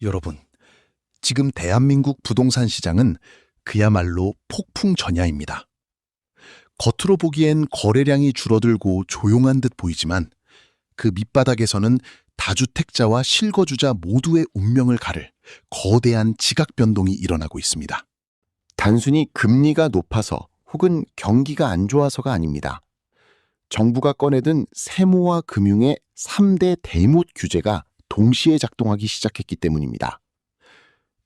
여러분, 지금 대한민국 부동산 시장은 그야말로 폭풍 전야입니다. 겉으로 보기엔 거래량이 줄어들고 조용한 듯 보이지만 그 밑바닥에서는 다주택자와 실거주자 모두의 운명을 가를 거대한 지각 변동이 일어나고 있습니다. 단순히 금리가 높아서 혹은 경기가 안 좋아서가 아닙니다. 정부가 꺼내든 세무와 금융의 3대 대못 규제가 동시에 작동하기 시작했기 때문입니다.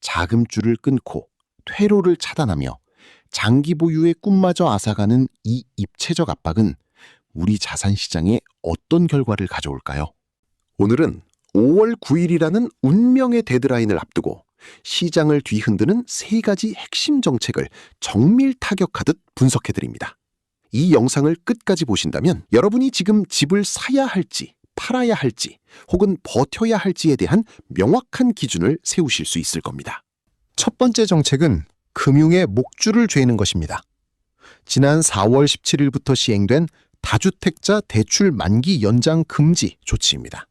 자금줄을 끊고 퇴로를 차단하며 장기 보유의 꿈마저 앗아가는 이 입체적 압박은 우리 자산 시장에 어떤 결과를 가져올까요? 오늘은 5월 9일이라는 운명의 데드라인을 앞두고 시장을 뒤흔드는 세 가지 핵심 정책을 정밀 타격하듯 분석해드립니다. 이 영상을 끝까지 보신다면 여러분이 지금 집을 사야 할지, 팔아야 할지, 혹은 버텨야 할지에 대한 명확한 기준을 세우실 수 있을 겁니다. 첫 번째 정책은 금융의 목줄을 죄는 것입니다. 지난 4월 17일부터 시행된 다주택자 대출 만기 연장 금지 조치입니다.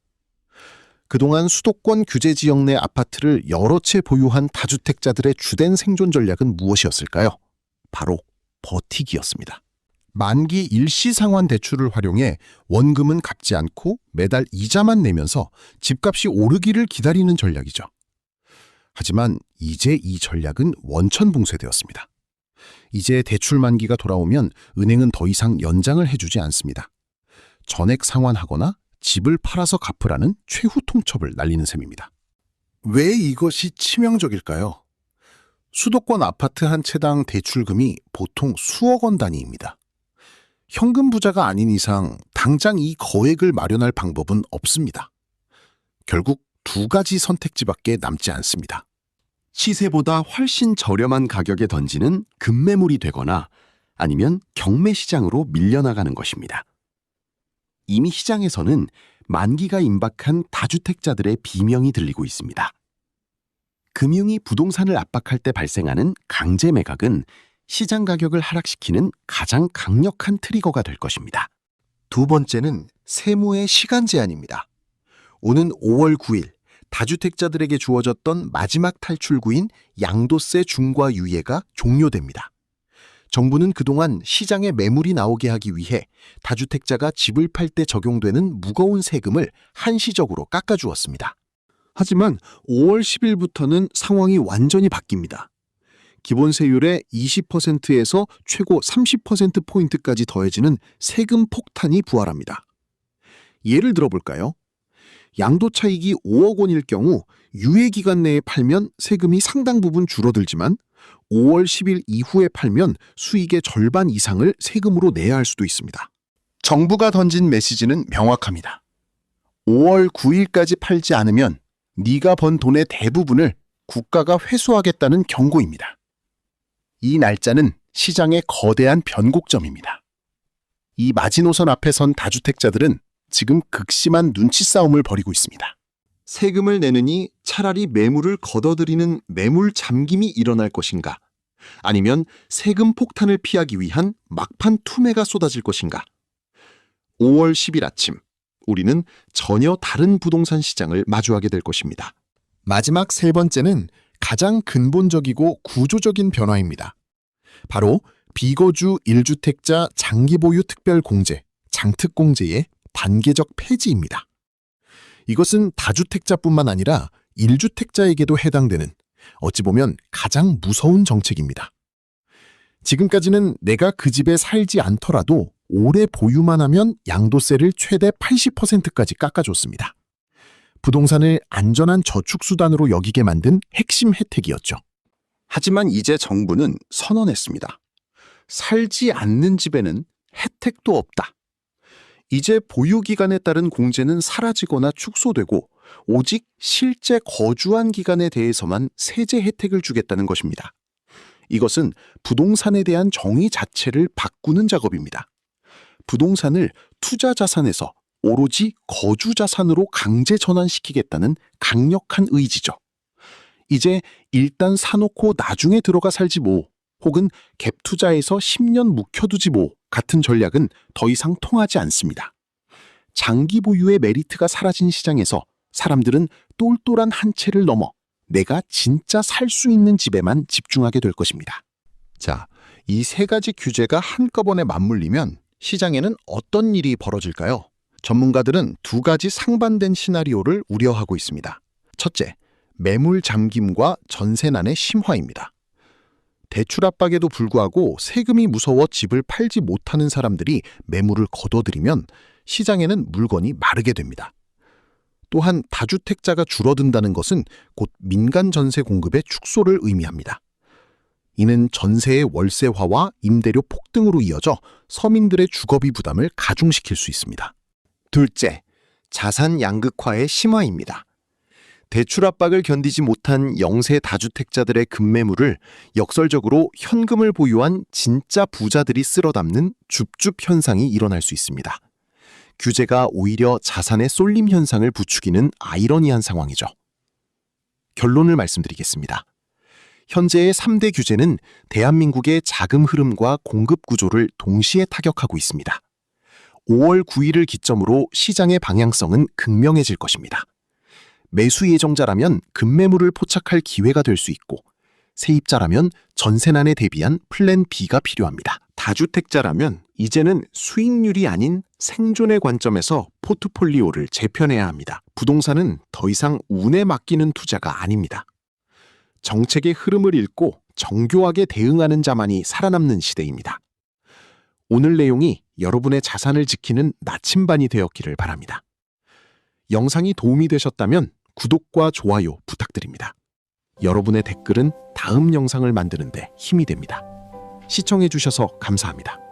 그동안 수도권 규제 지역 내 아파트를 여러 채 보유한 다주택자들의 주된 생존 전략은 무엇이었을까요? 바로 버티기였습니다. 만기 일시 상환 대출을 활용해 원금은 갚지 않고 매달 이자만 내면서 집값이 오르기를 기다리는 전략이죠. 하지만 이제 이 전략은 원천붕괴되었습니다. 이제 대출 만기가 돌아오면 은행은 더 이상 연장을 해주지 않습니다. 전액 상환하거나 집을 팔아서 갚으라는 최후 통첩을 날리는 셈입니다. 왜 이것이 치명적일까요? 수도권 아파트 한 채당 대출금이 보통 수억 원 단위입니다. 현금 부자가 아닌 이상 당장 이 거액을 마련할 방법은 없습니다. 결국 두 가지 선택지밖에 남지 않습니다. 시세보다 훨씬 저렴한 가격에 던지는 급매물이 되거나 아니면 경매 시장으로 밀려나가는 것입니다. 이미 시장에서는 만기가 임박한 다주택자들의 비명이 들리고 있습니다. 금융이 부동산을 압박할 때 발생하는 강제 매각은 시장 가격을 하락시키는 가장 강력한 트리거가 될 것입니다. 두 번째는 세무의 시간 제한입니다. 오는 5월 9일 다주택자들에게 주어졌던 마지막 탈출구인 양도세 중과 유예가 종료됩니다. 정부는 그동안 시장에 매물이 나오게 하기 위해 다주택자가 집을 팔 때 적용되는 무거운 세금을 한시적으로 깎아주었습니다. 하지만 5월 10일부터는 상황이 완전히 바뀝니다. 기본세율의 20%에서 최고 30%포인트까지 더해지는 세금 폭탄이 부활합니다. 예를 들어볼까요? 양도차익이 5억 원일 경우 유예기간 내에 팔면 세금이 상당 부분 줄어들지만 5월 10일 이후에 팔면 수익의 절반 이상을 세금으로 내야 할 수도 있습니다. 정부가 던진 메시지는 명확합니다. 5월 9일까지 팔지 않으면 네가 번 돈의 대부분을 국가가 회수하겠다는 경고입니다. 이 날짜는 시장의 거대한 변곡점입니다. 이 마지노선 앞에 선 다주택자들은 지금 극심한 눈치 싸움을 벌이고 있습니다. 세금을 내느니 차라리 매물을 걷어들이는 매물 잠김이 일어날 것인가? 아니면 세금 폭탄을 피하기 위한 막판 투매가 쏟아질 것인가? 5월 10일 아침, 우리는 전혀 다른 부동산 시장을 마주하게 될 것입니다. 마지막 세 번째는 가장 근본적이고 구조적인 변화입니다. 바로 비거주 1주택자 장기보유 특별공제, 장특공제의 단계적 폐지입니다. 이것은 다주택자뿐만 아니라 1주택자에게도 해당되는 어찌 보면 가장 무서운 정책입니다. 지금까지는 내가 그 집에 살지 않더라도 오래 보유만 하면 양도세를 최대 80%까지 깎아줬습니다. 부동산을 안전한 저축수단으로 여기게 만든 핵심 혜택이었죠. 하지만 이제 정부는 선언했습니다. 살지 않는 집에는 혜택도 없다. 이제 보유기간에 따른 공제는 사라지거나 축소되고 오직 실제 거주한 기간에 대해서만 세제 혜택을 주겠다는 것입니다. 이것은 부동산에 대한 정의 자체를 바꾸는 작업입니다. 부동산을 투자 자산에서 오로지 거주 자산으로 강제 전환시키겠다는 강력한 의지죠. 이제 일단 사놓고 나중에 들어가 살지 뭐, 혹은 갭 투자에서 10년 묵혀두지 뭐 같은 전략은 더 이상 통하지 않습니다. 장기 보유의 메리트가 사라진 시장에서 사람들은 똘똘한 한 채를 넘어 내가 진짜 살 수 있는 집에만 집중하게 될 것입니다. 자, 이 세 가지 규제가 한꺼번에 맞물리면 시장에는 어떤 일이 벌어질까요? 전문가들은 두 가지 상반된 시나리오를 우려하고 있습니다. 첫째, 매물 잠김과 전세난의 심화입니다. 대출 압박에도 불구하고 세금이 무서워 집을 팔지 못하는 사람들이 매물을 거둬들이면 시장에는 물건이 마르게 됩니다. 또한 다주택자가 줄어든다는 것은 곧 민간 전세 공급의 축소를 의미합니다. 이는 전세의 월세화와 임대료 폭등으로 이어져 서민들의 주거비 부담을 가중시킬 수 있습니다. 둘째, 자산 양극화의 심화입니다. 대출 압박을 견디지 못한 영세 다주택자들의 급매물을 역설적으로 현금을 보유한 진짜 부자들이 쓸어 담는 줍줍 현상이 일어날 수 있습니다. 규제가 오히려 자산의 쏠림 현상을 부추기는 아이러니한 상황이죠. 결론을 말씀드리겠습니다. 현재의 3대 규제는 대한민국의 자금 흐름과 공급 구조를 동시에 타격하고 있습니다. 5월 9일을 기점으로 시장의 방향성은 극명해질 것입니다. 매수 예정자라면 급매물을 포착할 기회가 될 수 있고, 세입자라면 전세난에 대비한 플랜 B가 필요합니다. 다주택자라면 이제는 수익률이 아닌 생존의 관점에서 포트폴리오를 재편해야 합니다. 부동산은 더 이상 운에 맡기는 투자가 아닙니다. 정책의 흐름을 읽고 정교하게 대응하는 자만이 살아남는 시대입니다. 오늘 내용이 여러분의 자산을 지키는 나침반이 되었기를 바랍니다. 영상이 도움이 되셨다면 구독과 좋아요 부탁드립니다. 여러분의 댓글은 다음 영상을 만드는 데 힘이 됩니다. 시청해주셔서 감사합니다.